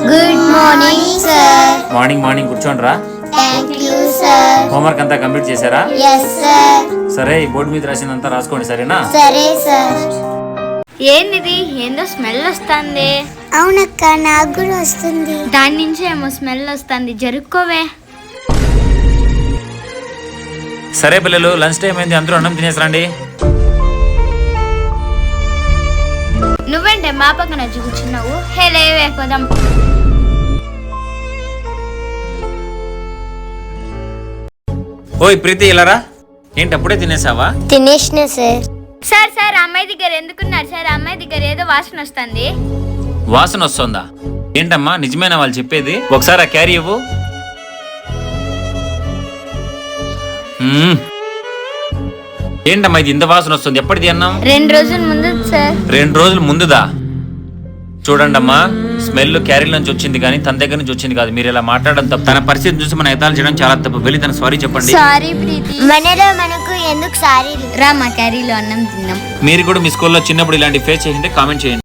Good morning sir. Morning కూర్చోండి రా. Thank you sir. Homework అంతా కంప్లీట్ చేశారా? Yes sir. సరే ఈ బోర్డు మీద రాసినంతా రాసుకోండి, సరేనా? సరే సార్. ఏంది ఏందో స్మెల్ వస్తుంది. అవునక్క, నాకు కూడా వస్తుంది. దాని నుంచి ఏమో స్మెల్ వస్తుంది, జరుక్కోవే. సరే పిల్లలు, లంచ్ టైం అయింది, అందరూ అన్నం తినేసరండి. నువ్వేంటే మా పక్కన వచ్చి కూర్చున్నావు? హే లేవే పోదాం. ఓయ్ ప్రీతి, ఇలారా. ఏంటి అప్పుడే తినేసావా? తినేసిన సార్. సార్ సార్ అమ్మాయి దగ్గర ఎందుకున్నారు సార్? అమ్మాయి దగ్గర ఏదో వాసన వస్తుంది. వాసన వస్తుందా? ఏంటమ్మా, నిజమేనా వాళ్ళు చెప్పేది? ఒకసారి ఆ క్యారీ ఇవ్వు. ఏంటమ్మా ఇది ఇంత వాసన వస్తుంది? ఎప్పటిది అన్నాం? 2 రోజుల ముందు సార్. 2 రోజుల ముందుదా? చూడండి అమ్మా, స్మెల్ క్యారీ నుంచి వచ్చింది కానీ తన దగ్గర నుంచి వచ్చింది కాదు. మీరు ఇలా మాట్లాడడం తప్పు. తన పరిస్థితి చూసి మన ఎతాలు చేయడం చాలా తప్పు. వెళ్ళి తన సారీ చెప్పండి. సారీ ప్రీతి. మనలో మనకు ఎందుకు సారీ? రా మా క్యారీలో అన్నం తిన్నాం. మీరు కూడా మీ స్కూల్లో చిన్నప్పుడు ఇలాంటి ఫేస్ చేసింటే కామెంట్ చేయండి.